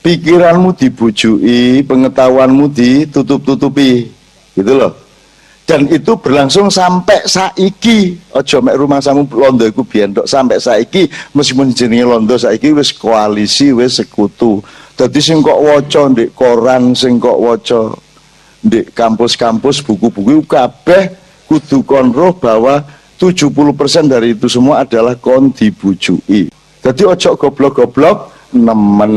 pikiranmu dibujui, pengetahuanmu ditutup-tutupi, gitu loh. Dan itu berlangsung sampai saiki. Ojo mek rumangsamu londo iku biyen tok, sampai saiki meskipun jenenge londo saiki wis koalisi, wis sekutu. Dadi sing kok waca ndek koran, sing kok waca ndek kampus-kampus, buku-buku kabeh kudu kon roh bahwa 70% dari itu semua adalah kon dibujui. Jadi ojo goblok-goblok nemen,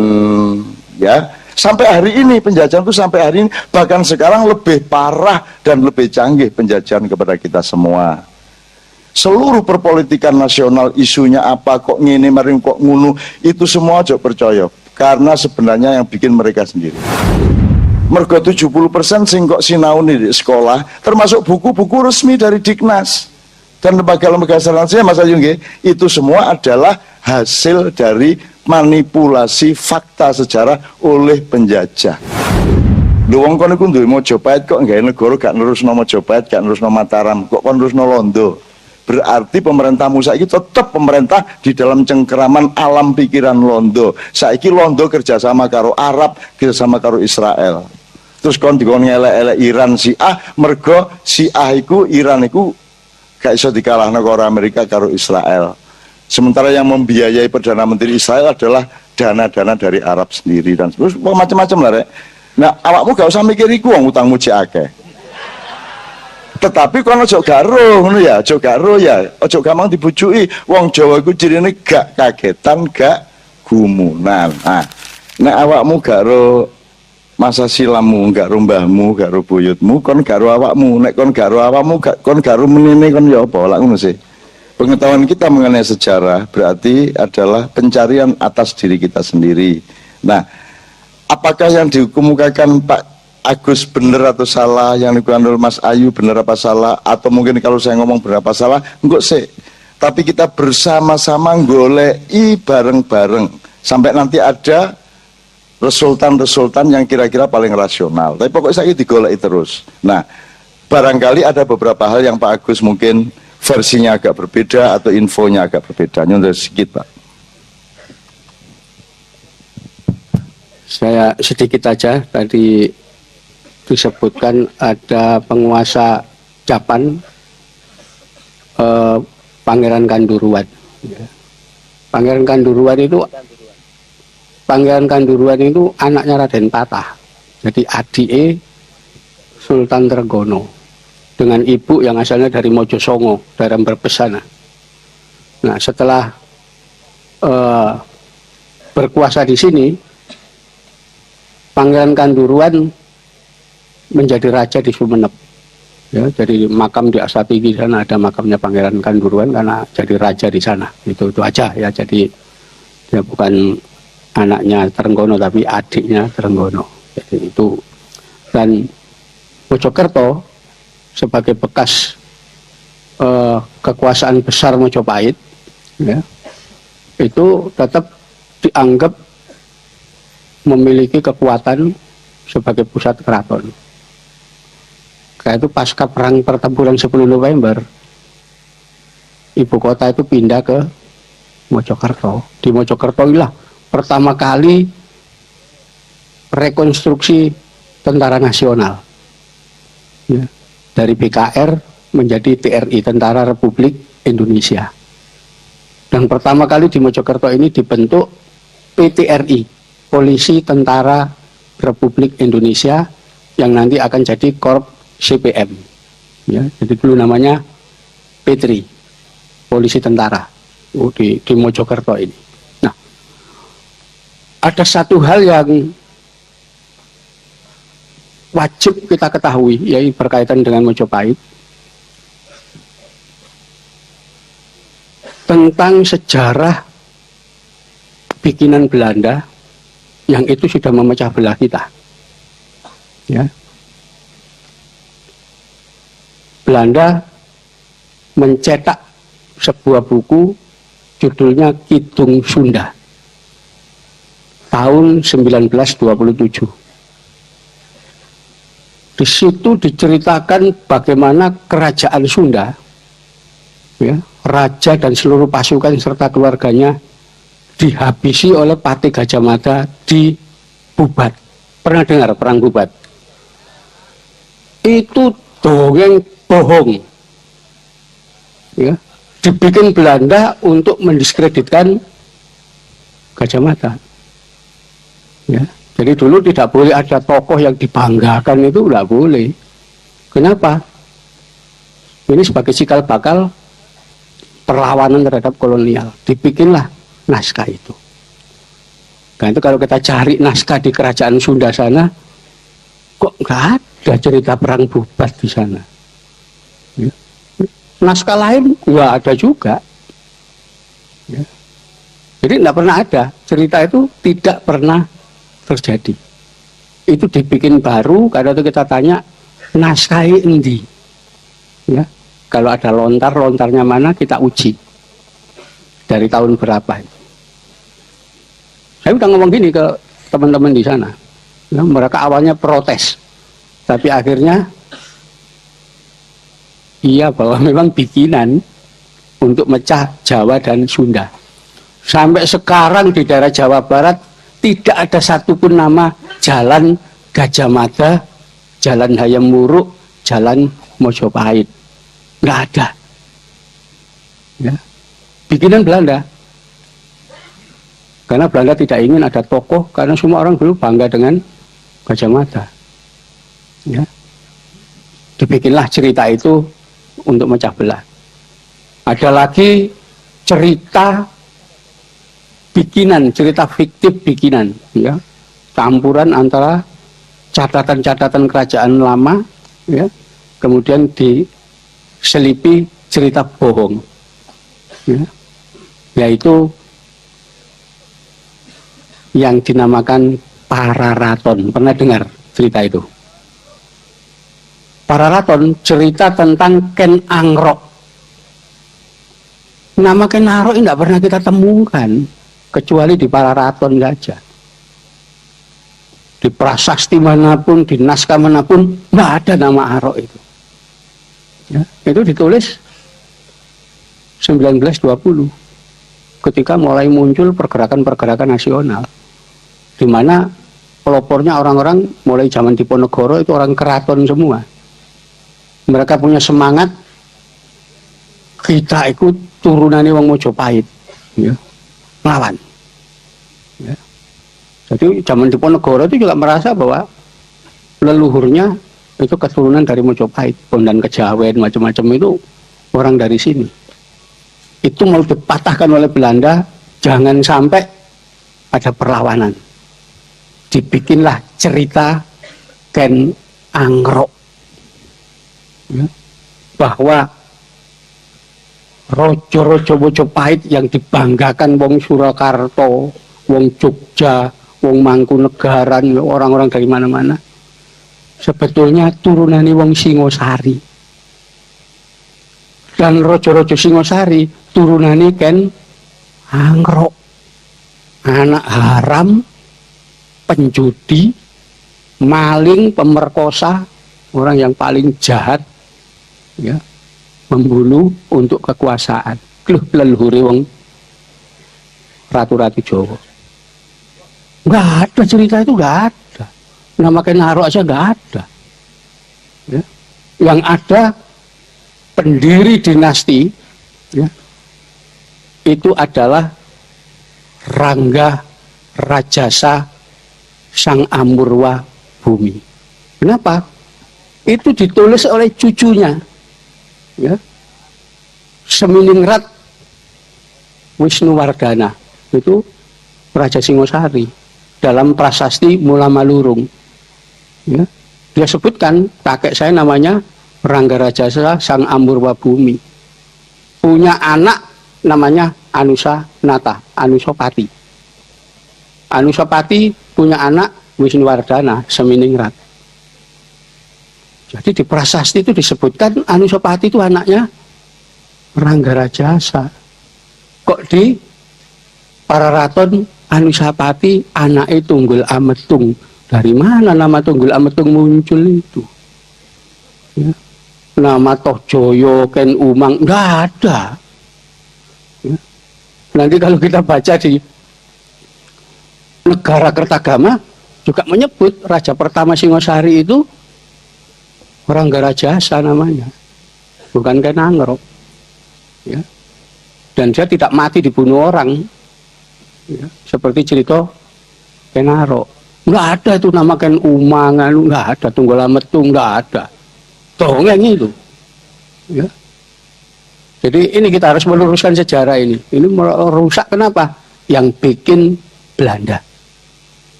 ya. Sampai hari ini penjajahan itu sampai hari ini, bahkan sekarang lebih parah dan lebih canggih penjajahan kepada kita semua. Seluruh perpolitikan nasional, isunya apa, kok ngene maring kok ngunu, itu semua ojo percaya, karena sebenarnya yang bikin mereka sendiri. Mergo 70% sing kok sinau di sekolah, termasuk buku-buku resmi dari Diknas dan lembaga-lembaga selanjutnya, Mas Ayu nggih, itu semua adalah hasil dari manipulasi fakta sejarah oleh penjajah. Lho wong kono iku duwe Mojopahit kok gawe negara gak nerusno Mojopahit, gak nerusno Mataram, kok kon nerusno Londo. Berarti pemerintahmu saiki tetap pemerintah di dalam cengkeraman alam pikiran Londo. Saiki Londo kerjasama karo Arab, kerjasama karo Israel. Terus kon dikon ngelek-elek Iran Syiah, mergo Syiah iku Iran iku gak iso dikalahno karo Amerika karo Israel. Sementara yang membiayai Perdana Menteri Israel adalah dana-dana dari Arab sendiri dan terus macam-macam lah, Rek. Nah, awakmu gak usah mikir iku wong utangmu cek akeh. Tetapi kono ojo garo ngono ya, ojo garo ya, ojo gampang dibujuki. Wong Jawa iku cirine gak kagetan, gak gumunan. Nah, nek awakmu garo masa silammu, gak mbahmu, gak buyutmu, kon garo awakmu. Nek kon garo awakmu, kon garo menine kon ya apa lak ngono sih. Pengetahuan kita mengenai sejarah berarti adalah pencarian atas diri kita sendiri. Nah, apakah yang dikemukakan Pak Agus benar atau salah, yang dikemukakan oleh Mas Ayu benar apa salah, atau mungkin kalau saya ngomong benar apa salah, enggak sih. Tapi kita bersama-sama goleki bareng-bareng sampai nanti ada resultan-resultan yang kira-kira paling rasional. Tapi pokoknya saya digoleki terus. Nah, barangkali ada beberapa hal yang Pak Agus mungkin versinya agak berbeda atau infonya agak berbeda. Nyontoh sedikit, Pak. Saya sedikit aja, tadi disebutkan ada penguasa Japan, Pangeran Kanduruan. Pangeran Kanduruan itu anaknya Raden Patah, jadi adike Sultan Trenggono, dengan ibu yang asalnya dari Mojosongo, daerah Brebes sana. Nah, setelah berkuasa di sini, Pangeran Kanduruan menjadi raja di Sumenep. Ya, jadi makam di Asatigi sana ada makamnya Pangeran Kanduruan karena jadi raja di sana. Itu aja ya. Jadi dia bukan anaknya Trenggono tapi adiknya Trenggono. Jadi itu. Dan Mojokerto sebagai bekas kekuasaan besar Mojopahit, ya, itu tetap dianggap memiliki kekuatan sebagai pusat keraton. Kayak itu pasca perang pertempuran 10 November, ibu kota itu pindah ke Mojokerto. Di Mojokerto inilah pertama kali rekonstruksi tentara nasional, ya, dari BKR menjadi TRI, Tentara Republik Indonesia. Dan pertama kali di Mojokerto ini dibentuk PTRI, Polisi Tentara Republik Indonesia, yang nanti akan jadi Korps CPM. Ya, jadi dulu namanya Petri, Polisi Tentara, di Mojokerto ini. Nah, ada satu hal yang wajib kita ketahui, yaitu berkaitan dengan Mojopahit, tentang sejarah bikinan Belanda yang itu sudah memecah belah kita. Ya. Belanda mencetak sebuah buku judulnya Kidung Sunda tahun 1927. Di situ diceritakan bagaimana kerajaan Sunda, ya, raja dan seluruh pasukan serta keluarganya dihabisi oleh Patih Gajah Mada di Bubat. Pernah dengar perang Bubat? Itu dongeng bohong. Ya, dibikin Belanda untuk mendiskreditkan Gajah Mada. Ya, jadi dulu tidak boleh ada tokoh yang dibanggakan, itu nggak boleh. Kenapa? Ini sebagai cikal bakal perlawanan terhadap kolonial. Dibikinlah naskah itu. Nah itu kalau kita cari naskah di kerajaan Sunda sana, kok nggak ada cerita perang Bubat di sana. Ya. Naskah lain nggak ada juga. Ya. Jadi nggak pernah ada, cerita itu tidak pernah terjadi. Itu dibikin baru, karena itu kita tanya, naskah endi? Ya. Kalau ada lontarnya mana, kita uji. Dari tahun berapa. Saya udah ngomong gini ke teman-teman di sana. Ya, mereka awalnya protes. Tapi akhirnya, iya bahwa memang bikinan untuk mecah Jawa dan Sunda. Sampai sekarang di daerah Jawa Barat, tidak ada satupun nama jalan Gajah Mada, jalan Hayam Wuruk, jalan Mojopahit. Nggak ada. Ya. Bikinan Belanda. Karena Belanda tidak ingin ada tokoh, karena semua orang dulu bangga dengan Gajah Mada. Ya. Dibikinlah cerita itu untuk mecah belah. Ada lagi cerita bikinan, cerita fiktif bikinan. Ya. Campuran antara catatan-catatan kerajaan lama, ya, kemudian diselipi cerita bohong, ya, yaitu yang dinamakan Pararaton. Pernah dengar cerita itu? Pararaton cerita tentang Ken Angrok. Nama Ken Angrok ini tidak pernah kita temukan kecuali di Pararaton saja. Di prasasti manapun, di naskah manapun, nggak ada nama Arok itu. Ya, itu ditulis 1920, ketika mulai muncul pergerakan-pergerakan nasional, di mana pelopornya orang-orang mulai zaman Diponegoro itu orang keraton semua. Mereka punya semangat, kita ikut turunannya wong Mojopahit, ya, melawan. Ya. Jadi zaman Diponegoro itu juga merasa bahwa leluhurnya itu keturunan dari Mojopahit, Bondan Kejawen, macam-macam itu orang dari sini. Itu mau dipatahkan oleh Belanda, jangan sampai ada perlawanan. Dibikinlah cerita Ken Angrok, ya, bahwa rojo-rojo Mojopahit yang dibanggakan wong Surakarta, wong Jogja, wong Mangkunegaran, orang-orang dari mana-mana, sebetulnya turunannya wong Singosari. Dan rojo-rojo Singosari turunannya Ken Angrok, anak haram, penjudi, maling, pemerkosa, orang yang paling jahat, ya, membunuh untuk kekuasaan. Kluh leluhur wong ratu-ratu Jawa. Nggak ada cerita itu, nggak ada. Nama Ken Angrok aja nggak ada. Ya. Yang ada pendiri dinasti, ya, itu adalah Rangga Rajasa Sang Amurwa Bumi. Kenapa? Itu ditulis oleh cucunya, ya, Seminingrat Wisnuwardana, itu Raja Singosari, dalam prasasti Mula Malurung. Ya, dia sebutkan kakek saya namanya Rangga Rajasa Sang Amurwa Bumi, punya anak namanya Anusa Nata, Anusapati. Anusapati punya anak Wisnuwardana, Seminingrat. Jadi di prasasti itu disebutkan Anusapati itu anaknya Rangga Rajasa. Kok di Pararaton Anusapati anaknya Tunggul Ametung? Dari mana nama Tunggul Ametung muncul itu? Ya. Nama Tohjoyo, Ken Umang, nggak ada. Ya. Nanti kalau kita baca di Negara Kertagama, juga menyebut raja pertama Singosari itu orang Garajasa namanya, bukan Kenangrok. Ya. Dan dia tidak mati dibunuh orang, ya. Seperti cerita Kenaro. Nggak ada itu nama Ken Umangan, nggak ada Tunggala Metung, nggak ada. Dongeng itu. Ya. Jadi ini kita harus meluruskan sejarah ini. Ini merusak kenapa? Yang bikin Belanda.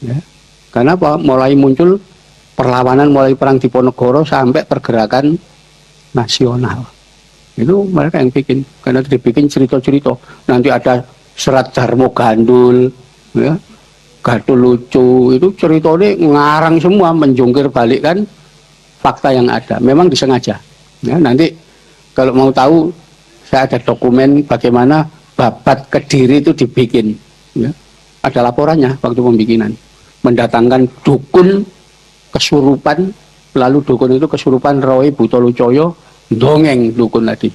Ya. Kenapa? Mulai muncul perlawanan mulai perang Diponegoro sampai pergerakan nasional. Itu mereka yang bikin. Karena dibikin cerita-cerita. Nanti ada Serat Darmo Gandul, ya. Gaduh lucu. Itu ceritanya ngarang semua, menjungkir balikkan fakta yang ada. Memang disengaja. Ya, nanti kalau mau tahu, saya ada dokumen bagaimana Babat Kediri itu dibikin. Ya. Ada laporannya waktu pembikinan. Mendatangkan dukun kesurupan, lalu dukun itu kesurupan Roy Butolucoyo, dongeng dukun tadi.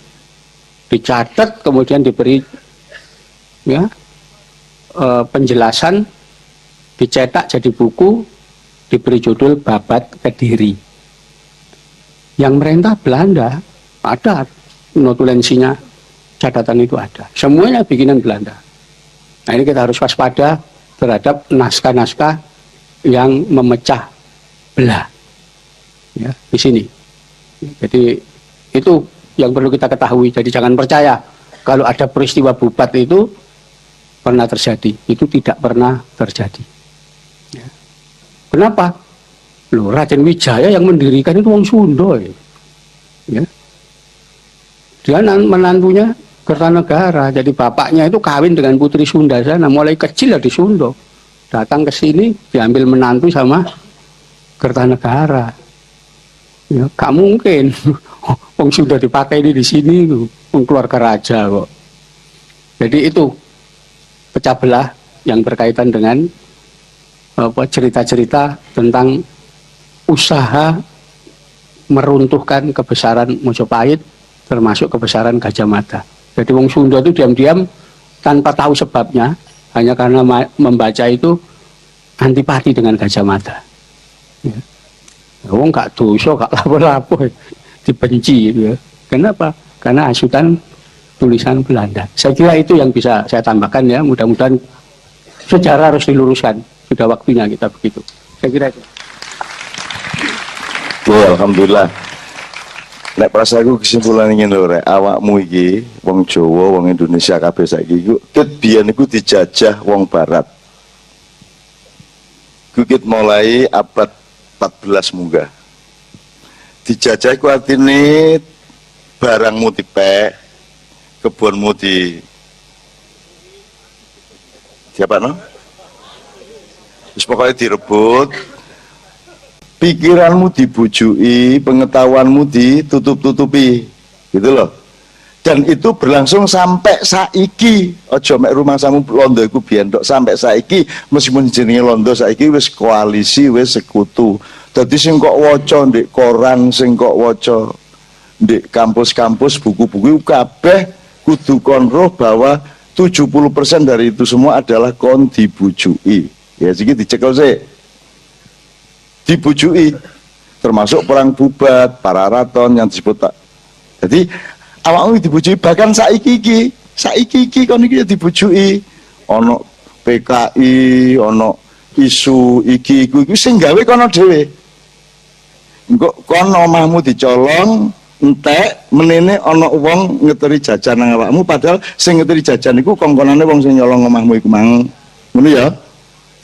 Dicatat, kemudian diberi ya, penjelasan, dicetak jadi buku, diberi judul Babat Kediri. Yang merintah Belanda, ada notulensinya, catatan itu ada. Semuanya bikinan Belanda. Nah ini kita harus waspada terhadap naskah-naskah yang memecah belah. Ya, di sini. Jadi itu yang perlu kita ketahui. Jadi jangan percaya kalau ada peristiwa Bubat itu pernah terjadi. Itu tidak pernah terjadi. Ya. Kenapa? Loh, Raden Wijaya yang mendirikan itu wong Sunda. Ya. Dia menantunya Kertanegara, jadi bapaknya itu kawin dengan putri Sunda sana, mulai kecil ya di Sunda. Datang ke sini diambil menantu sama Kertanegara. Ya, gak mungkin. Wong Sunda dipakai di sini tuh, keluarga raja kok. Jadi itu pecah belah yang berkaitan dengan cerita-cerita tentang usaha meruntuhkan kebesaran Mojopahit, termasuk kebesaran Gajah Mada. Jadi wong Sunda itu diam-diam tanpa tahu sebabnya, hanya karena membaca itu antipati dengan Gajah Mada. Ya. Wong gak dosa, gak lapor-lapor, dibenci gitu ya. Kenapa? Karena hasutan tulisan Belanda. Saya kira itu yang bisa saya tambahkan ya. Mudah-mudahan sejarah harus diluruskan. Sudah waktunya kita begitu. Saya kira itu. Ya, alhamdulillah. Nek prasaku kesimpulan ingin lho rek, awakmu iki wong Jawa, wong Indonesia kabeh saiki iku ket biyen iku dijajah wong barat. Kukit mulai abad 14 munggah. Dijajah iku artine barangmu dipek, kebunmu siapa no? Terus pokoknya direbut, pikiranmu dibujui, pengetahuanmu ditutup-tutupi, gitu loh. Dan itu berlangsung sampai saiki. Ojo mek rumangsamu Londo iku biyen tok sampai saiki, meskipun jenenge Londo saiki wis koalisi, wis sekutu. Dadi sing kok waca ndek koran, sing kok waca ndek kampus-kampus, buku-buku kabeh kudu kon roh bahwa 70% dari itu semua adalah kon dibujui. Ya iki dicekel sih. Dibujui, termasuk perang Bubat, Pararaton yang disebut tak. Jadi awakmu dibujui, bahkan saiki iki kon iki dibujui. Ono PKI, ono isu iki iku sing gawe kono dhewe. Engko kon omahmu dicolong, entek menene ana wong ngeteri jajan nang awakmu, padahal sing ngeteri jajan iku kongkonane wong sing nyolong omahmu iku mang. Ngono ya.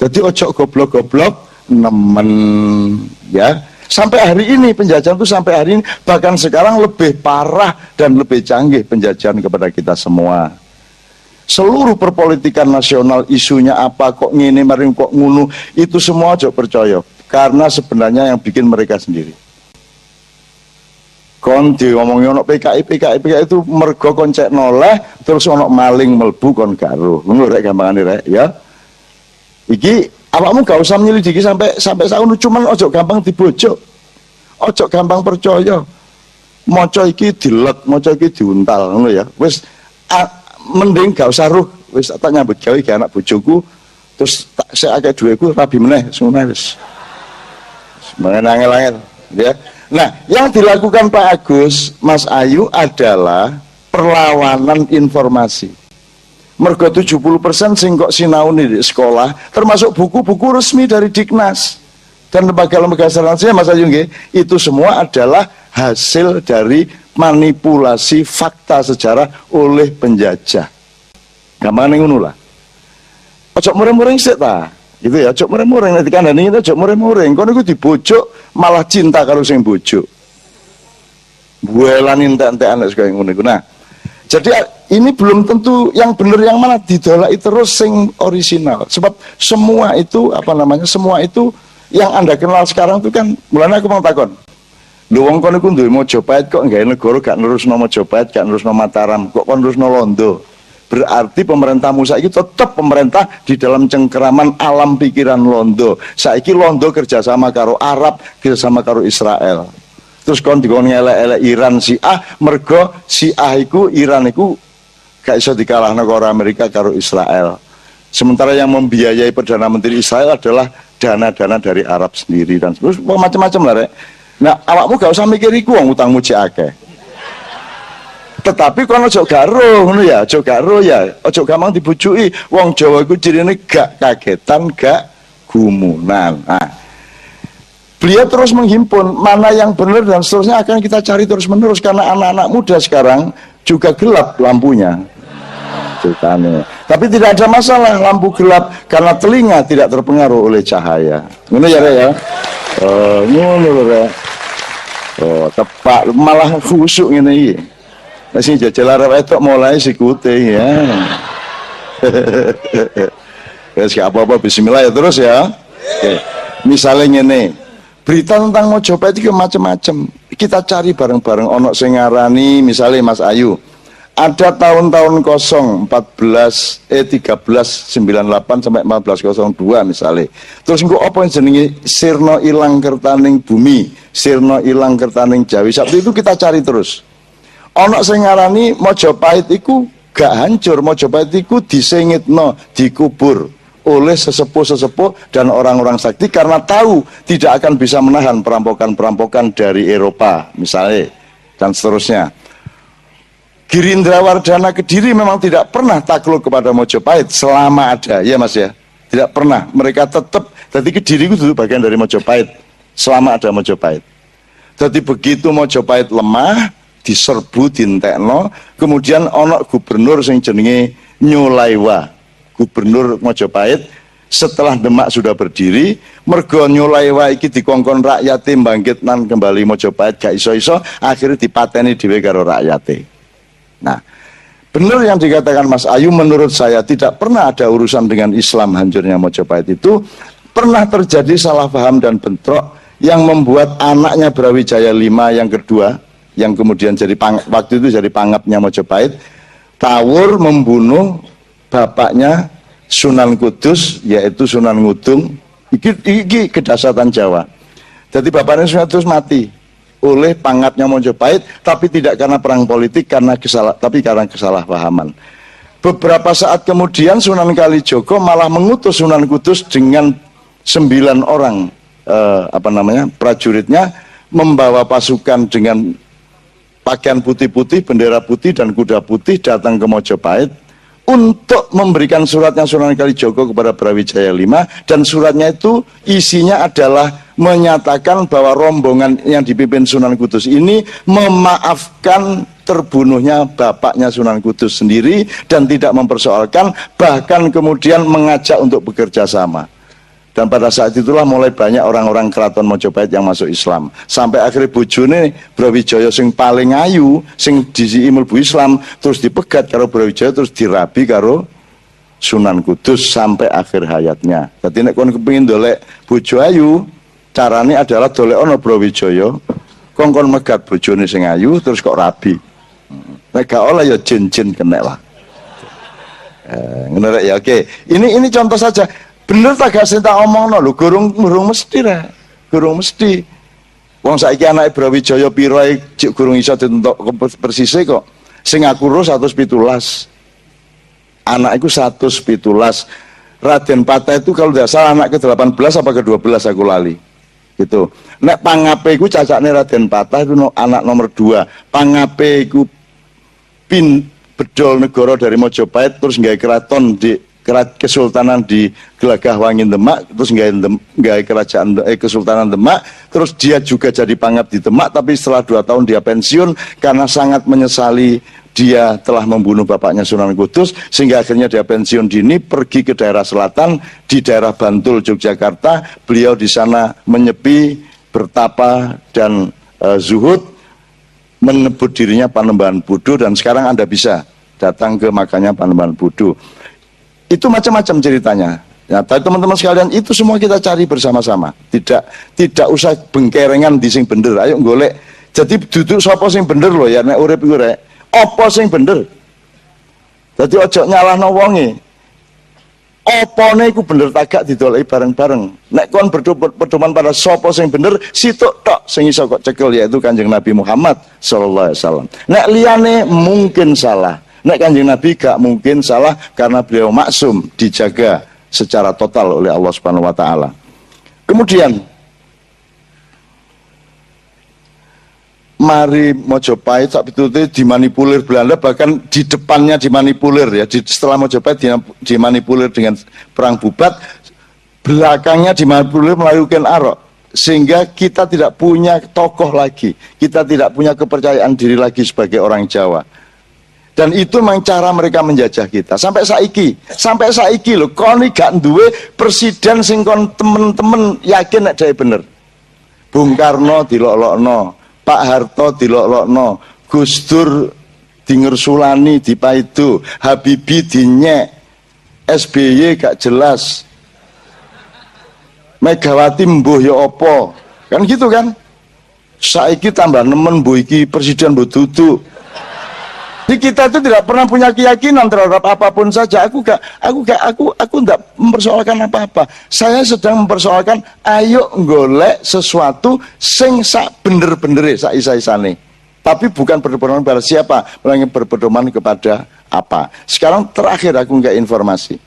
Jadi ojo goblok-goblok nemen ya. Sampai hari ini penjajahan itu sampai hari ini, bahkan sekarang lebih parah dan lebih canggih penjajahan kepada kita semua. Seluruh perpolitikan nasional isunya apa kok ngene maring kok ngunu, itu semua ojo percaya, karena sebenarnya yang bikin mereka sendiri. Kon diomongin ono PKI itu mergo kon cek noleh terus ono maling melbu kon karo. Ngono rek gampangane rek ya. Iki awakmu gak usah menyelidiki sampai saunu, cuman ojo gampang dibojok, ojo gampang percaya. Maca iki dilek, maca iki diuntal, ngono ya. Wis mending gak usah ruh, wis tak nyambut gawe ke anak bojoku, Terus saya akeh duweku rabi meneh ngono wis. Mangan angel-angel ya. Nah, yang dilakukan Pak Agus, Mas Ayu adalah perlawanan informasi. Mergo 70% sing kok sinauni di sekolah, termasuk buku-buku resmi dari Diknas dan lembaga-lembaga selanjutnya, Mas Ayu nggih, itu semua adalah hasil dari manipulasi fakta sejarah oleh penjajah. Gampang ngono lah. Ojo mureng-mureng sik ta. Gitu ya, ojo mureng-mureng nanti kandhani itu ojo mureng-mureng. Kono iku dibojok malah cinta karo sing bojok. Buelan entek-entekan nek kaya ngono iku. Nah, jadi ini belum tentu yang benar yang mana, didolaki terus sing orisinal. Sebab semua itu semua itu yang Anda kenal sekarang itu kan, mulane aku mau takon. Lho wong kono iku duwe Mojopahit kok gawe negara gak nerusno Mojopahit, gak nerusno Mataram, kok kon nerusno Londo. Berarti pemerintah Musa itu tetap pemerintah di dalam cengkeraman alam pikiran Londo. Saiki Londo kerjasama karo Arab, kerjasama karo Israel. Terus kon dikon ngelek-elek Iran Syiah, mergo Syiah iku Iran iku gak iso dikalahno karo Amerika karo Israel. Sementara yang membiayai Perdana Menteri Israel adalah dana-dana dari Arab sendiri dan terus macam-macam lah rek. Nah, awakmu gak usah mikir iku wong utangmu cek akeh. Tetapi kalau ojo garo ngono ya, ojo garo ya, ojo gampang dibujuki. Wong Jawa iku cirine gak kagetan, gak gumunan. Nah, beliau terus menghimpun mana yang benar dan seterusnya akan kita cari terus menerus karena anak-anak muda sekarang juga gelap lampunya. Ceritanya. Tapi tidak ada masalah lampu gelap karena telinga tidak terpengaruh oleh cahaya. Ngono ya, Rek ya. Oh, ngono lho, Rek. Oh, tepak malah khusuk ngene iki. Masih jajal arep etok mulai sikute ya. Wes gak apa-apa, bismillah ya terus ya. Oke. Misalnya ngene, berita tentang Mojopahit itu macam-macam. Kita cari bareng-bareng. Ono sing ngarani misalnya Mas Ayu. Ada tahun-tahun kosong 1398 sampai 1402 misalnya. Terus engko apa yang jenenge sirna ilang kertaning bumi, sirna ilang kertaning Jawi. Sabtu itu kita cari terus. Ono sing ngarani Mojopahit iku gak hancur, Mojopahit iku disengitno, dikubur oleh sesepuh-sesepuh dan orang-orang sakti karena tahu tidak akan bisa menahan perampokan-perampokan dari Eropa misalnya dan seterusnya. Girindra Wardana Kediri memang tidak pernah takluk kepada Mojopahit selama ada, ya Mas ya, tidak pernah. Mereka tetap, jadi Kediri itu dulu bagian dari Mojopahit selama ada Mojopahit. Jadi begitu Mojopahit lemah, diserbu, dintekno, kemudian ono gubernur sing jenenge Nyulaiwa, gubernur Mojopahit. Setelah Demak sudah berdiri, mergo Nyulaiwa iki dikongkon rakyate bangkit nan kembali Mojopahit gak iso-iso, akhirnya dipateni dhewe karo rakyate. Nah, benar yang dikatakan Mas Ayu, menurut saya tidak pernah ada urusan dengan Islam hancurnya Mojopahit itu. Pernah terjadi salah paham dan bentrok yang membuat anaknya Brawijaya V yang kedua, yang kemudian jadi waktu itu jadi pangapnya Mojopahit, tawur membunuh bapaknya Sunan Kudus, yaitu Sunan Ngudung. Iki kedahsyatan Jawa. Jadi bapaknya Sunan Kudus mati oleh pangapnya Mojopahit, tapi tidak karena perang politik, tapi karena kesalahpahaman. Beberapa saat kemudian Sunan Kalijogo malah mengutus Sunan Kudus dengan 9 orang prajuritnya, membawa pasukan dengan pakaian putih-putih, bendera putih dan kuda putih datang ke Mojopahit untuk memberikan suratnya Sunan Kalijogo kepada Brawijaya V, dan suratnya itu isinya adalah menyatakan bahwa rombongan yang dipimpin Sunan Kudus ini memaafkan terbunuhnya bapaknya Sunan Kudus sendiri dan tidak mempersoalkan, bahkan kemudian mengajak untuk bekerja sama. Dan pada saat itulah mulai banyak orang-orang keraton Mojopahit yang masuk Islam. Sampai akhirnya bojone Brawijaya sing paling ayu, sing disi mlebu Islam, terus dipegat karo Brawijaya, terus dirabi karo Sunan Kudus sampai akhir hayatnya. Jadi nek kon kepengin dolek bojo ayu, carane adalah dolek ana Brawijaya, kongkon megat bojone sing ayu terus kok rabi. Nek gak oleh ya jin-jin kenek lah. Ngono ya, oke. Ini contoh saja. Bener tak gak sing tak omongno lho, gurung mesti ra. Gurung mesti. Wong saiki anake Brawijaya pira cek gurung iso ditentok persise kok. Sing aku ro 117. Anak iku 117. Raden Patah itu kalau tidak salah anak ke-18 apa ke-12 aku lali. Gitu. Nek Pangape iku cacakne Raden Patah itu anak nomor 2. Pangape iku bedol negara dari Mojopahit terus nggawe keraton di kesultanan di Gelagah Wangin Demak, terus nggawe kerajaan Kesultanan Demak, terus dia juga jadi pangap di Demak, tapi setelah 2 tahun dia pensiun karena sangat menyesali dia telah membunuh bapaknya Sunan Kudus, sehingga akhirnya dia pensiun dini, pergi ke daerah selatan, di daerah Bantul, Yogyakarta. Beliau di sana menyepi, bertapa, dan zuhud, menyebut dirinya Panembahan Buddho, dan sekarang Anda bisa datang ke makamnya Panembahan Buddho. Itu macam-macam ceritanya. Ya, tapi teman-teman sekalian, itu semua kita cari bersama-sama. Tidak usah bengkerengan di sing bener. Ayo golek. Jadi duduk sapa sing bener loh ya, nek urip iku rek. Apa sing bener? Jadi ojo nyalahno wonge. Opone iku bener tagak didoleki bareng-bareng. Nek kon berdoman pada sapa sing bener, situk tok sing iso kok cekel, yaitu Kanjeng Nabi Muhammad sallallahu alaihi wasallam. Nek liyane mungkin salah. Nek Kanjeng Nabi gak mungkin salah karena beliau maksum, dijaga secara total oleh Allah Subhanahu wa taala. Kemudian mari Mojopahit sak pitute dimanipulir Belanda, bahkan di depannya dimanipulir ya. Setelah Mojopahit dimanipulir dengan perang Bubat, belakangnya dimanipulir melalui Ken Arok, sehingga kita tidak punya tokoh lagi, kita tidak punya kepercayaan diri lagi sebagai orang Jawa. Dan itu memang cara mereka menjajah kita sampai saiki loh. Koni gak duwe presiden sing kon temen-temen yakin nek dhewe bener. Bung Karno dilok-lokno, Pak Harto dilok-lokno, Gus Dur dingersulani dipaidu, Habibie dinyek, SBY gak jelas, Megawati mbuh ya apa, kan gitu kan. Saiki tambah nemen mbuh iki presiden mbuh duduk. Jadi kita itu tidak pernah punya keyakinan terhadap apapun saja. Aku tidak mempersoalkan apa-apa. Saya sedang mempersoalkan, ayo golek sesuatu sing sak bener-bener sak isa-isane. Tapi bukan berpedoman pada siapa, melainkan berpedoman kepada apa. Sekarang terakhir aku nggak informasi.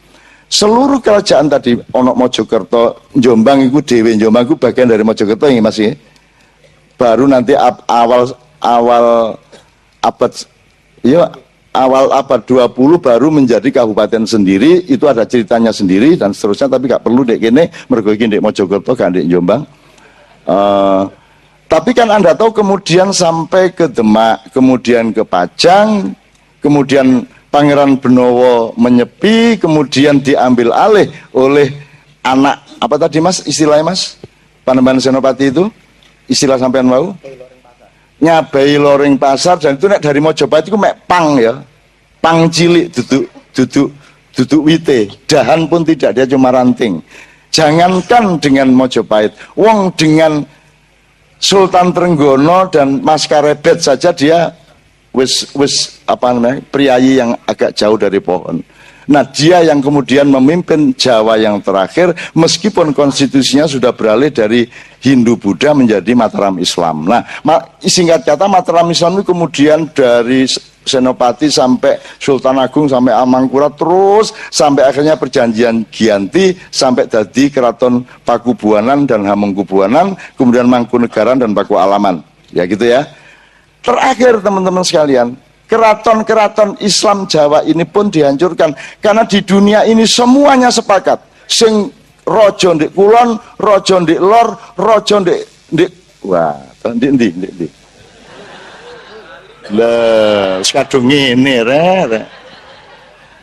Seluruh kerajaan tadi, ono Mojokerto, Jombang itu dewe, Jombang itu bagian dari Mojokerto ini masih. Baru nanti awal abad awal abad 20 baru menjadi kabupaten sendiri, itu ada ceritanya sendiri dan seterusnya, tapi gak perlu dek kene mergo iki ndek Mojokerto gak ndek Jombang. Tapi kan Anda tahu kemudian sampai ke Demak, kemudian ke Pajang, kemudian Pangeran Benowo menyepi, kemudian diambil alih oleh anak apa tadi Mas istilahnya Mas? Panembahan Senopati itu istilah sampean mau? Nyabai Loring Pasar, dan itu nek dari Mojopahit itu mek pang ya, pang cilik, duduk wite, dahan pun tidak, dia cuma ranting. Jangankan dengan Mojopahit, wong dengan Sultan Trenggono dan Mas Karebet saja dia wis apa namanya, priayi yang agak jauh dari pohon. Nah, dia yang kemudian memimpin Jawa yang terakhir, meskipun konstitusinya sudah beralih dari Hindu Buddha menjadi Mataram Islam. Nah, singkat kata Mataram Islam itu kemudian dari Senopati sampai Sultan Agung sampai Amangkurat, terus sampai akhirnya perjanjian Giyanti, sampai jadi Keraton Pakubuanan dan Hamengkubuanan, kemudian Mangkunegaran dan Paku Alaman. Ya gitu ya. Terakhir teman-teman sekalian, keraton-keraton Islam Jawa ini pun dihancurkan karena di dunia ini semuanya sepakat, sing rojo ndek kulon, rojo ndek lor, rojo ndek wah, ndek lah sekadung ngene rek.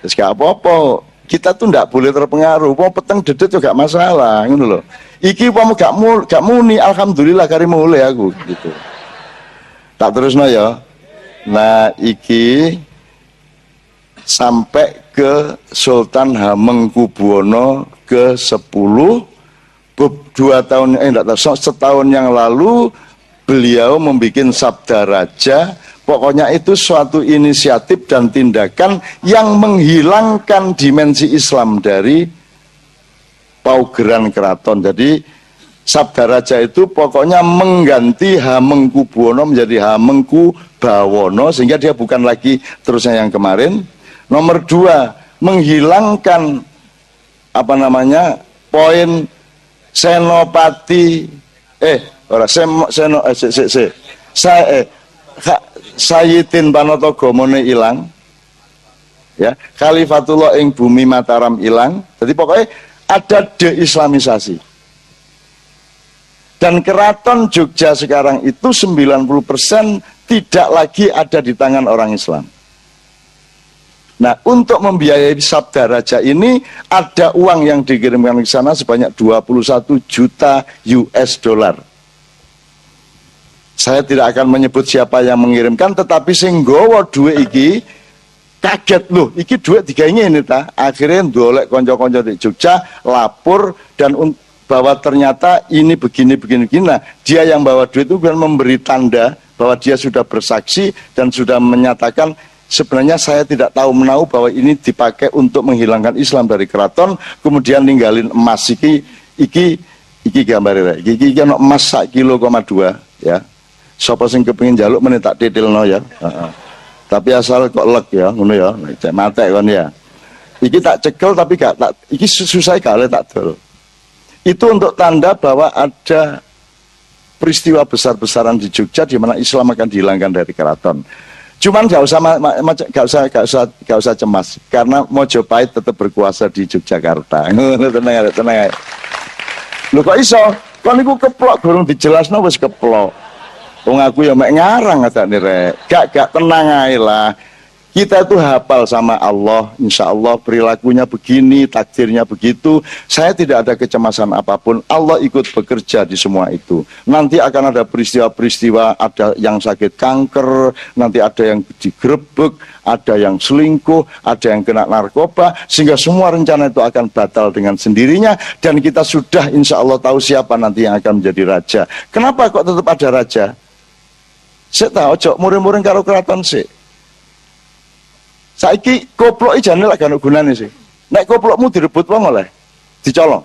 Wis gak apa-apa. Kita tuh ndak boleh terpengaruh. Wong peteng dedet juga gak masalah, ngono lho. Iki umpama gak muni, alhamdulillah kari mulai aku gitu. Tak terusno ya. Nah, iki sampai ke Sultan Hamengkubuwono ke-10, 2 tahun setahun yang lalu beliau membuat Sabda Raja. Pokoknya itu suatu inisiatif dan tindakan yang menghilangkan dimensi Islam dari paugeran keraton. Jadi Sabda Raja itu pokoknya mengganti Hamengkubuwono menjadi Hamengkubawono, sehingga dia bukan lagi terusnya yang kemarin. Nomor 2, menghilangkan apa namanya poin senopati ora seno Sayyidin Panatagama ilang, ya, Khalifatullah ing bumi Mataram ilang. Jadi pokoknya ada deislamisasi. Dan keraton Jogja sekarang itu 90% tidak lagi ada di tangan orang Islam. Nah, untuk membiayai Sabda Raja ini ada uang yang dikirimkan ke sana sebanyak 21 juta US dollar. Saya tidak akan menyebut siapa yang mengirimkan, tetapi sing nggawa duit iki kaget loh, iki duit digawe ini ta. Akhirnya ndolek kanca-kanca di Jogja lapor dan bahwa ternyata ini begini. Nah, dia yang bawa duit itu kan memberi tanda bahwa dia sudah bersaksi dan sudah menyatakan sebenarnya saya tidak tahu menahu bahwa ini dipakai untuk menghilangkan Islam dari keraton, kemudian ninggalin emas iki gambarnya. Iki ono emas 1,2 kilo ya. Sapa sing kepengin njaluk meneh tak titilno ya. Tapi asal kok leg ya, ngono ya. Cek matek kon ya. Iki tak cekel tapi gak tak iki susah gak tak dol. Itu untuk tanda bahwa ada peristiwa besar-besaran di Jogja di mana Islam akan dihilangkan dari keraton. Cuman gak usah cemas karena Mojopahit tetap berkuasa di Yogyakarta. Tenang. Lho kok iso? Kon niku keplok gorong dijelasno wis keplok. Wong aku ya mek ngarang ngadane rek. Gak tenang ae lah. Kita itu hafal sama Allah, insya Allah perilakunya begini, takdirnya begitu. Saya tidak ada kecemasan apapun. Allah ikut bekerja di semua itu. Nanti akan ada peristiwa-peristiwa, ada yang sakit kanker, nanti ada yang digerebek, ada yang selingkuh, ada yang kena narkoba, sehingga semua rencana itu akan batal dengan sendirinya. Dan kita sudah insya Allah tahu siapa nanti yang akan menjadi raja. Kenapa kok tetap ada raja? Saya tahu, cok muring-muring karo keraton sih. Saiki koplok jane lak gak ono gunane sih. Nek koplokmu direbut wong oleh dicolong.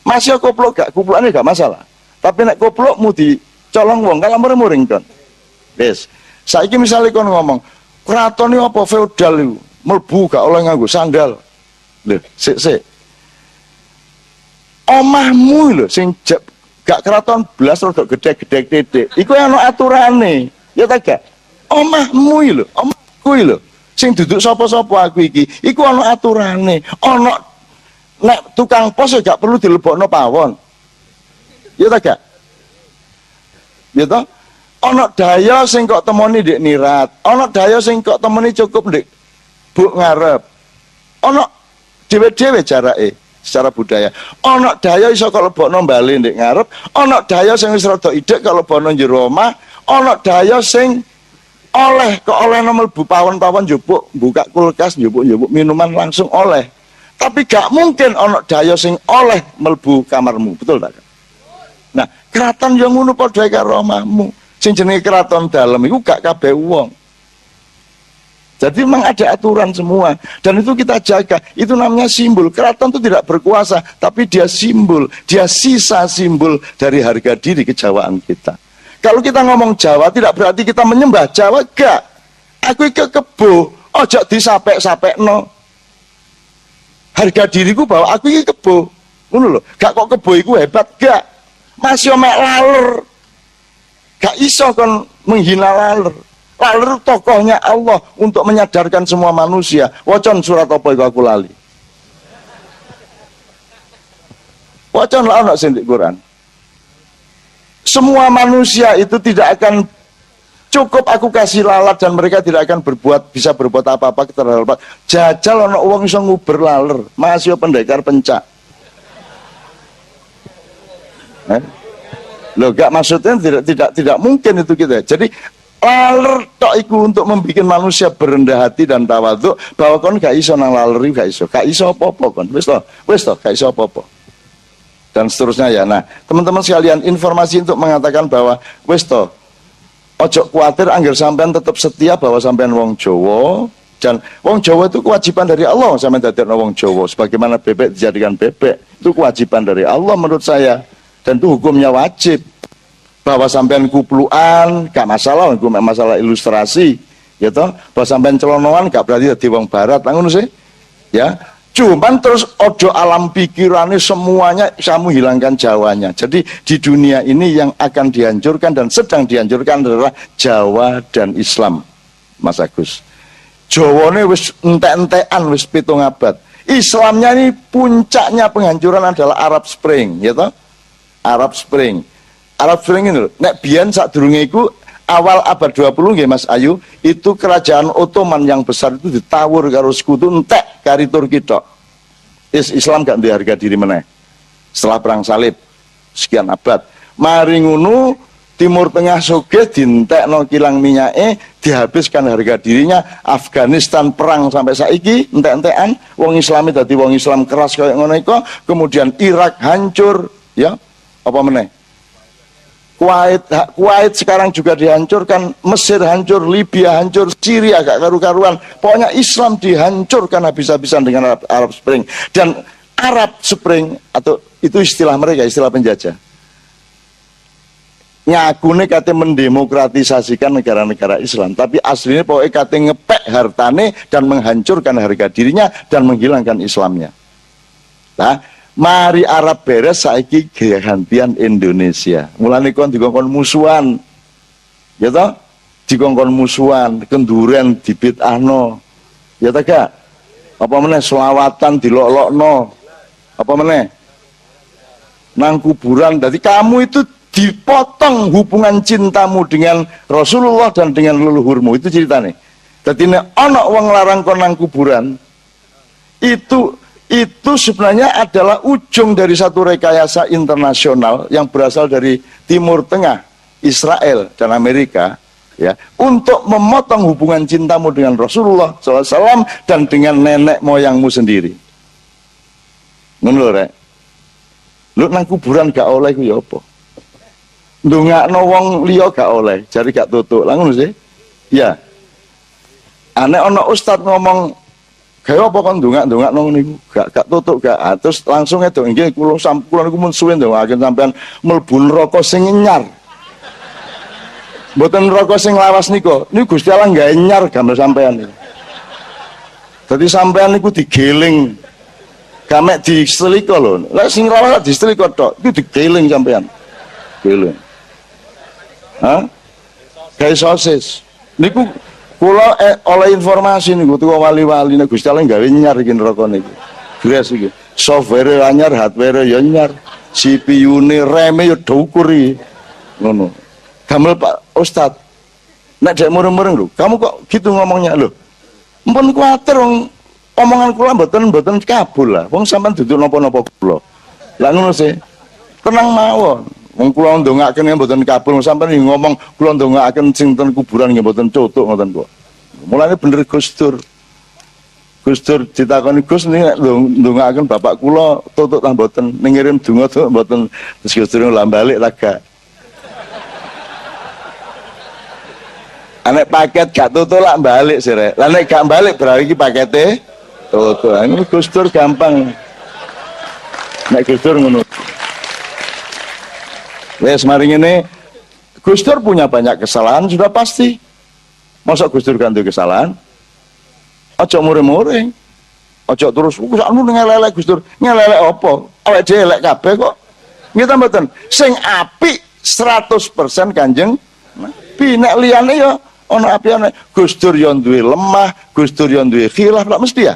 Masih koplok gak koplokane gak masalah. Tapi nek koplokmu dicolong wong kalau muring-muring kon. Wis. Saiki misale kon ngomong, keraton iki apa feodal iku? Mlebu gak oleh nganggo sandal. Lho, sik. Omahmu lho sing gak keraton blas rada gedhe-gedhe titik. Iku ono aturane. Ya ta gak? Omahmu lho, omahku lho. Sing duduk sapa-sapa aku iki, iku ana aturane. Ana nek tukang pos gak perlu dilebokno pawon. Ya ta gak? Ya ta? Ana daya sing kok temoni ndek nirat, ana daya sing kok temoni cukup ndek buk ngarep. Ana dhewe-dhewe jarake secara budaya. Ana daya iso kok lebokno bali ndek ngarep, ana daya sing wis rada idek kok lebokno njero omah, ana daya sing oleh kok oleh mlebu pawon-pawon njupuk buka kulkas njupuk minuman langsung oleh. Tapi gak mungkin ana daya sing oleh mlebu kamarmu, betul tak? Nah, keraton yang ngono padha karo omahmu. Sing jenenge keraton dalem iku gak kabeh wong. Jadi memang ada aturan semua dan itu kita jaga. Itu namanya simbol. Keraton itu tidak berkuasa, tapi dia simbol, dia sisa simbol dari harga diri kejawaan kita. Kalau kita ngomong Jawa tidak berarti kita menyembah Jawa, gak. Aku ke kebo, ojo disapek-sapekno. Harga diriku bahwa aku iki kebo. Ngono lho, gak kok kebo iku hebat, gak. Masih mek laler. Gak iso kon menghina laler. Laler tokohnya Allah untuk menyadarkan semua manusia. Wacon surat apa iku aku lali. Wacon lah ana sing di Quran. Semua manusia itu tidak akan cukup aku kasih lalat dan mereka tidak akan bisa berbuat apa-apa terhadap jajal ana wong iso nguber laler, masih pendekar pencak. Loh gak maksudnya tidak mungkin itu kita. Jadi laler tok iku untuk membuat manusia berendah hati dan tawaduk bahwa kon gak iso nang laler gak iso apa-apa kon. Wis to, gak iso apa-apa. Dan seterusnya ya. Nah, teman-teman sekalian, informasi untuk mengatakan bahwa wis to, ojo kuatir angger sampean tetap setia bahwa sampean wong Jawa dan wong Jawa itu kewajiban dari Allah sampean dadekno wong Jawa sebagaimana bebek dijadikan bebek. Itu kewajiban dari Allah menurut saya dan itu hukumnya wajib. Bahwa sampean kupluan gak masalah, hukum masalah ilustrasi, ya toh. Bahwa sampean celonoan gak berarti dadi wong barat, ngono sih. Ya. Cuman terus ojo alam pikirannya semuanya kamu hilangkan Jawanya. Jadi di dunia ini yang akan dihancurkan dan sedang dihancurkan adalah Jawa dan Islam, Mas Agus. Jawane wis entek-entekan wis 7 abad. Islamnya ini puncaknya penghancuran adalah Arab Spring, ya toh? Arab Spring. Arab Spring ini lho, nek biyen sadurunge iku awal abad 20 nggih Mas Ayu, itu kerajaan Ottoman yang besar itu ditawur karo sekutu entek kari Turki tok. Islam gak duwe harga diri meneh. Setelah perang salib sekian abad. Mari ngono Timur Tengah sugih dientekno kilang minyake, dihabiskan harga dirinya. Afghanistan perang sampai saiki entek-entekan, wong Islami dadi wong Islam keras kaya ngono iku, kemudian Irak hancur, ya. Apa meneh? Kuwait sekarang juga dihancurkan, Mesir hancur, Libya hancur, Syria gak karu-karuan. Pokoknya Islam dihancurkan habis-habisan dengan Arab Spring. Dan Arab Spring, atau itu istilah mereka, istilah penjajah, ngakune kate mendemokratisasikan negara-negara Islam, tapi aslinya pokoknya kate ngepek hartane dan menghancurkan harga dirinya dan menghilangkan Islamnya. Nah, mari Arab beres saiki gantian Indonesia. Mulane kon dikongkon musuhan. Ya toh? Dikongkon musuhan, kenduren dibid'ahno. Ya ta gak? Apa meneh selawatan dilolokno. Apa meneh? Nang kuburan. Jadi kamu itu dipotong hubungan cintamu dengan Rasulullah dan dengan leluhurmu. Itu ceritanya. Jadi nek ana wong larang kon nang kuburan, itu sebenarnya adalah ujung dari satu rekayasa internasional yang berasal dari Timur Tengah, Israel dan Amerika, ya, untuk memotong hubungan cintamu dengan Rasulullah SAW dan dengan nenek moyangmu sendiri. Ngono rek. Lu nang kuburan gak oleh ku ya apa? Ndongakno wong liya gak oleh, jari gak tutuk. Lah ngono sih. Ya. Ane ana ustaz ngomong kayak apa kan dongak nong niku gak tutuk gak. Terus langsung itu nggih kula niku mun suwe ndongaken sampean mlebu neraka sing nyar. Mboten neraka sing lawas niku. Niku Gusti Allah gawe nyar gambar sampean niku. Dadi sampean niku digeling. Gamek diseliko lho. Lah sing lawas diseliko tok, iku digeling sampean. Geling. Hah? Kayak sosis. Niku kula oleh informasi niku tuwa wali-wali nek Gusti Allah gawe nyar iki neraka niku. Gres iki. Software anyar, hardware ya nyar. CPU-ne, RAM-e ya dhukur iki. Ngono. Gamel Pak Ustad. Nek dek mureng-mureng lho, kamu kok gitu ngomongnya lho. Mpun kuwatir wong omongan kula mboten kabul lah. Wong sampean dudu napa-napa kula. Lah ngono sih. Tenang mawon. Wong kula ndongaaken mboten kabul, sampeyan ngomong kula ndongaaken sing ten kuburan nggih mboten cutuk ngoten kok. Mulane bener Gus Dur. Gus Dur ditakoni Gus nek ndongaaken bapak kula tutuk ta mboten, ning ngirim donga tuh mboten. Terus Gus Dur lah balik ta gak. Anek paket gak tutuk lak balik sih rek. Lah nek gak balik berarti iki pakete tutuk. Ini Gus Dur gampang. Nek Gus Dur ngono. Wes mari ngene, Gus Dur punya banyak kesalahan sudah pasti. Masa Gus Dur kan duwe kesalahan? Ojo mure-mure. Ojo terus anu ngelelek Gus Dur. Ngelelek apa? Awake dhewe elek kabeh kok. Nggih ta mboten? Sing apik 100% Kanjeng Nabi. Nek liyane ya ana apikane. Gus Dur yo duwe lemah, Gus Dur yo duwe khilaf, lak mesti ya.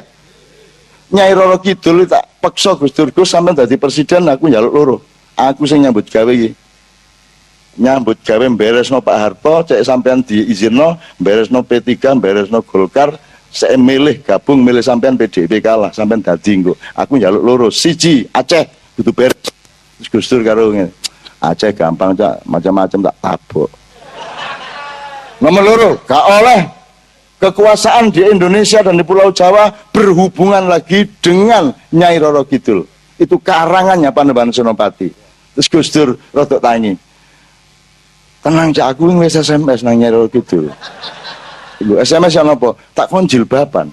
Nyai Roro Kidul tak peksa Gus Dur, Gus sampean dadi presiden aku njaluk loro. Aku sing nyambut gawe iki. Nyambut gawe beresno Pak Harto, cek sampean diizinno, beresno P3, beresno Golkar, saya milih gabung milih sampean PDIP kalah, sampean dadi engko. Aku njaluk loro, siji Aceh kudu beres. Terus Gus Dur karo ngene. Aceh gampang cak, macam-macam tak tabok. Nomor loro, gak oleh kekuasaan di Indonesia dan di Pulau Jawa berhubungan lagi dengan Nyai Roro Kidul. Itu karangannya Panembahan Senopati. Terus Gus Dur rodok tangi. Tenang cak aku wis SMS nang Nyai Roro Kidul. Ibu SMS yang apa? Tak kon jilbaban.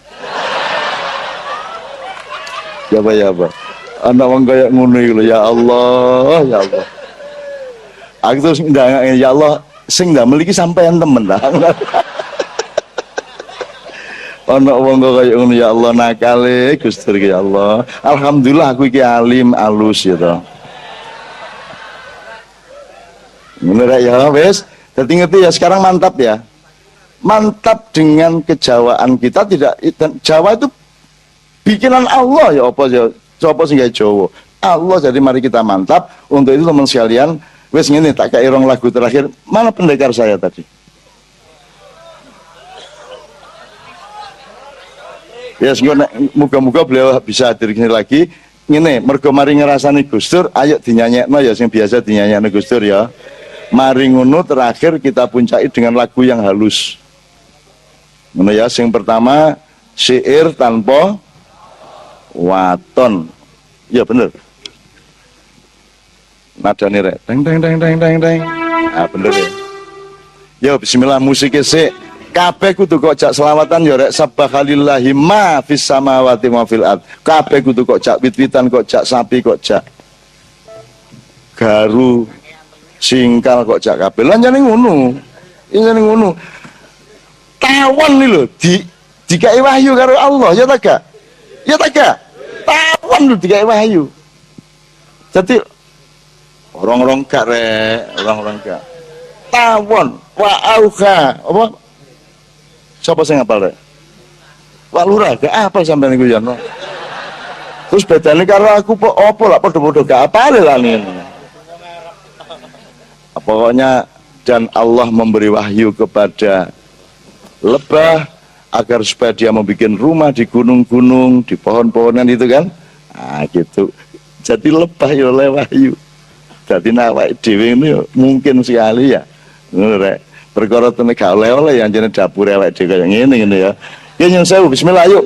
Ya apa? Anak wong kaya ngono iki lho, ya Allah, ya Allah. Aku terus ndangake ya Allah, sing ndamel iki sampean temen lah. Ono wong kok kaya ngono ya Allah nakale Gusti ya Allah. Alhamdulillah aku iki alim alus ya to. Ngono rek ya wis. Dadi ngerti ya sekarang mantap ya. Mantap dengan kejawaan kita tidak Jawa itu bikinan Allah ya apa ya. Coba sing gawe Jawa. Allah jadi mari kita mantap. Untuk itu teman sekalian, wis ngene tak kei rong lagu terakhir. Mana pendekar saya tadi? Ya muga-muga beliau bisa hadir sini lagi. Ngene, mergo mari ngrasani Gus Dur, ayo dinyanyekno ya sing biasa dinyanyekno Gus Dur ya. Mari ngono terakhir kita puncai dengan lagu yang halus. Ngono ya, sing pertama syair tanpa waton. Ya bener. Nadane rek. Deng deng deng deng deng deng. Ah bener ya. Yo bismillah musiknya sik. Kabeh kudu kok jak selawatan ya rek subhanallahi ma fis samawati wa fil ard. Kabeh kudu kok jak wit-witan kok jak sapi kok jak garu singkal kok jak kabeh. Lan jane ngono. Jane ngono. Tawon nih lho dikai wahyu karo Allah ya ta gak? Ya ta gak? Tawon lho dikai wahyu. Jadi orang-orang gak rek, orang-orang gak. Tawon wa auha apa? Siapa sing ngapal rek? Pak Lurah gak apa sampean niku ya. Terus bedane karo aku apa lah padha-padha gak apal lah ngene. Pokoknya dan Allah memberi wahyu kepada lebah agar supaya dia membuat rumah di gunung-gunung, di pohon-pohonan itu kan. Nah gitu. Jadi lebah ya oleh wahyu. Jadi nawak dhewe ini mungkin sekali ya. Ngono rek. Perkara tenan gak oleh-oleh yang jenenge dapur awake dhewe kaya ngene ya. Ya nyun sewu bismillah yuk.